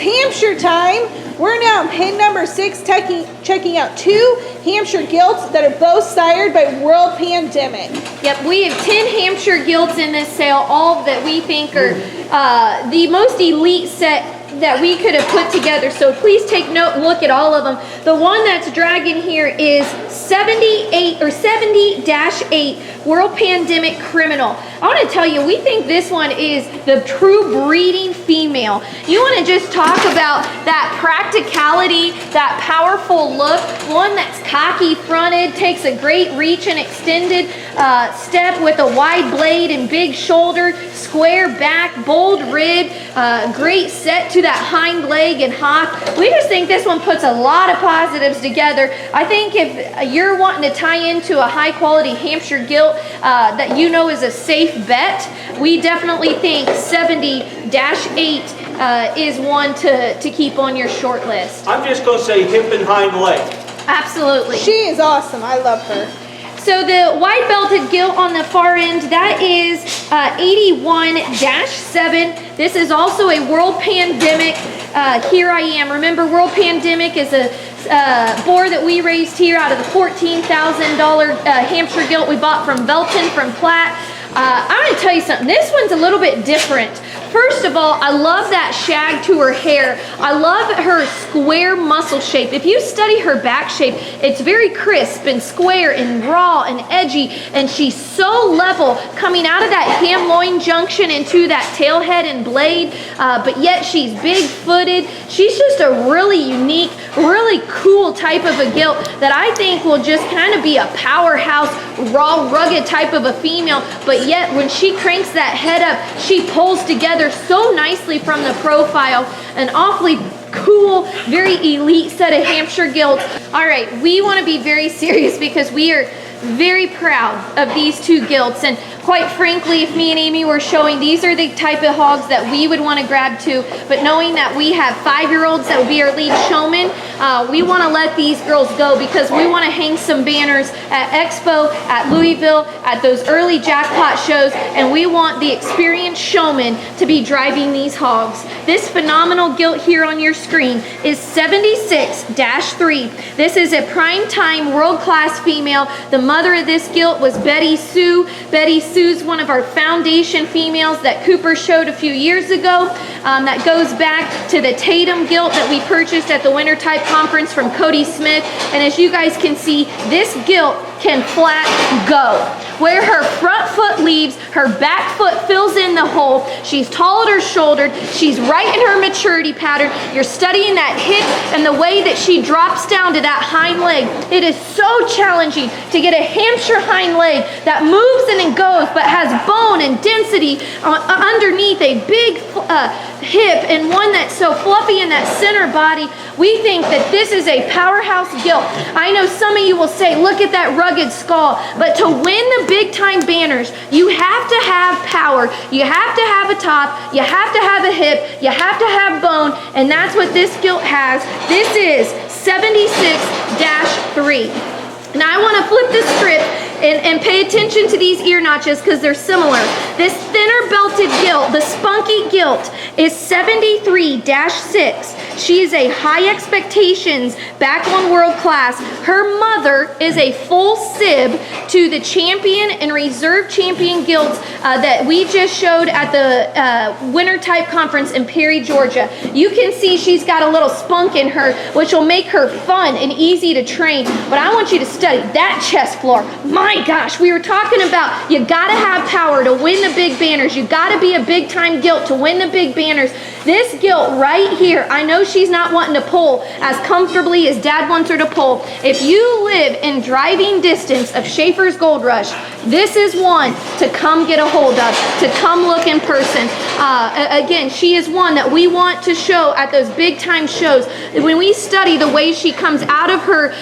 Hampshire time. We're now in pin number 6, checking out 2 Hampshire Gilts that are both sired by World Pandemic. Yep, we have 10 Hampshire Gilts in this sale, all that we think are the most elite set that we could have put together. So please take note and look at all of them. The one that's dragging here is 78 or 70-8 World Pandemic Criminal. I want to tell you, we think this one is the true breeding female. You want to just talk about that practicality, that powerful look, one that's cocky fronted, takes a great reach and extended step with a wide blade and big shoulder, square back, bold rib, great set to that hind leg and hock. We just think this one puts a lot of positives together. I think if you're wanting to tie into a high quality Hampshire Gilt that you know is a safe bet, we definitely think 70-8 is one to keep on your short list. I'm just going to say hip and hind leg. Absolutely. She is awesome. I love her. So the wide belted gilt on the far end, that is 81-7. This is also a World Pandemic. Here I am. Remember, World Pandemic is a boar that we raised here out of the $14,000 Hampshire Gilt we bought from Belton, from Platt. I'm going to tell you something. This one's a little bit different. First of all, I love that shag to her hair. I love her square muscle shape. If you study her back shape, it's very crisp and square and raw and edgy, and she's so level coming out of that ham loin junction into that tail head and blade, but yet she's big-footed. She's just a really unique, really cool type of a gilt that I think will just kind of be a powerhouse, raw, rugged type of a female, but yet when she cranks that head up, she pulls together so nicely from the profile. An awfully cool, very elite set of Hampshire Gilts. All right, we want to be very serious because we are very proud of these 2 gilts, and quite frankly, if me and Amy were showing, these are the type of hogs that we would want to grab too. But knowing that we have 5-year-olds that will be our lead showmen, we want to let these girls go because we want to hang some banners at Expo, at Louisville, at those early jackpot shows, and we want the experienced showmen to be driving these hogs. This phenomenal gilt here on your screen is 76-3. This is a prime time world-class female. The mother of this gilt was Betty Sue. Betty Sue's one of our foundation females that Cooper showed a few years ago. That goes back to the Tatum gilt that we purchased at the Winter Type Conference from Cody Smith. And as you guys can see, this gilt can flat go. Where her front foot leaves, her back foot fills in the hole. She's tall at her shoulder. She's right in her maturity pattern. You're studying that hip and the way that she drops down to that hind leg. It is so challenging to get a Hampshire hind leg that moves and goes but has bone and density underneath a big hip and one that's so fluffy in that center body. We think that this is a powerhouse gilt. I know some of you will say, look at that rugged skull, but to win the big time banners, you have to have power, you have to have a top, you have to have a hip, you have to have bone, and that's what this gilt has. This is 76-3. Now I want to flip the script and pay attention to these ear notches because they're similar. This thinner belted gilt, the spunky gilt, is 73-6. She is a high expectations back on world class. Her mother is a full sib to the champion and reserve champion gilts that we just showed at the Winter Type Conference in Perry, Georgia. You can see she's got a little spunk in her, which will make her fun and easy to train. But I want you to study that chest floor. My gosh, we were talking about you gotta have power to win the big banners. You gotta be a big time gilt to win the big banners. This gilt right here, I know she's not wanting to pull as comfortably as Dad wants her to pull. If you live in driving distance of Shaffer's Goldrush, this is one to come get a hold of, to come look in person. Again, she is one that we want to show at those big time shows. When we study the way she comes out of her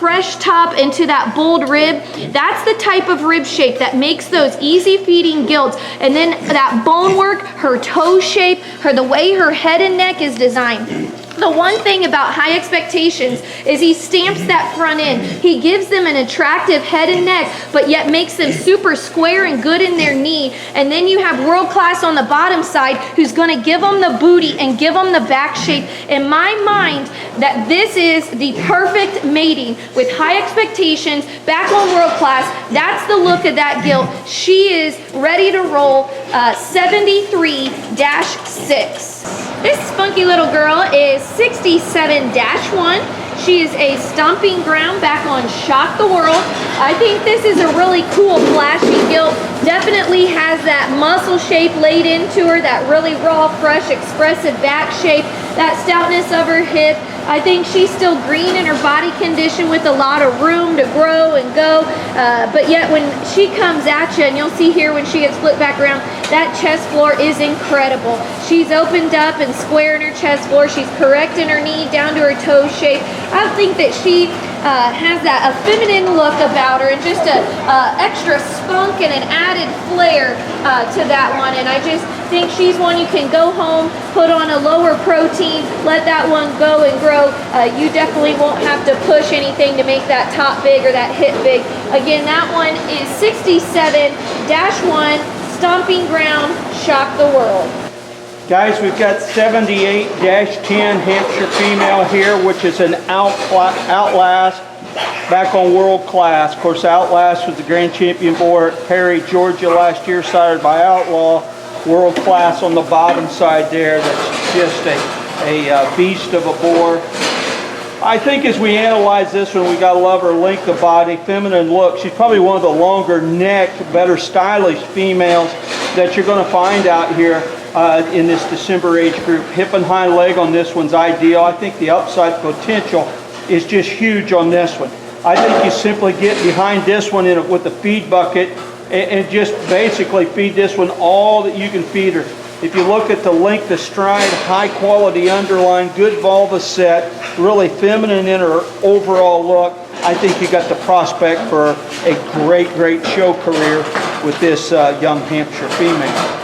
fresh top into that bold rib, that's the type of rib shape that makes those easy feeding gilts. And then that bone work, her toe shape, the way her head and neck is designed. The one thing about High Expectations is he stamps that front end. He gives them an attractive head and neck, but yet makes them super square and good in their knee. And then you have World Class on the bottom side, who's going to give them the booty and give them the back shape. In my mind, that this is the perfect mating with High Expectations back on World Class. That's the look of that gilt. She is ready to roll 73-6. This spunky little girl is 67-1. She is a stomping ground back on Shock the World. I think this is a really cool flashy gilt. Definitely has that muscle shape laid into her, that really raw, fresh, expressive back shape, that stoutness of her hip. I think she's still green in her body condition with a lot of room to grow and go. But yet when she comes at you, and you'll see here when she gets flipped back around, that chest floor is incredible. She's opened up and square in her chest floor. She's correct in her knee down to her toe shape. I think that she has that feminine look about her, and just a extra spunk and an added flair to that one. And I just think she's one you can go home, put on a lower protein, let that one go and grow. You definitely won't have to push anything to make that top big or that hip big. Again, that one is 67-1, Stomping Ground, Shock the World. Guys, we've got 78-10 Hampshire female here, which is an Outlast back on World Class. Of course, Outlast was the grand champion boar at Perry, Georgia last year, sired by Outlaw. World Class on the bottom side there. That's just a beast of a boar. I think as we analyze this one, we got to love her length of body, feminine look. She's probably one of the longer neck, better stylish females that you're going to find out here in this December age group. Hip and hind leg on this one's ideal. I think the upside potential is just huge on this one. I think you simply get behind this one with a feed bucket and just basically feed this one all that you can feed her. If you look at the length of stride, high quality underline, good vulva set, really feminine in her overall look, I think you got the prospect for a great show career with this young Hampshire female.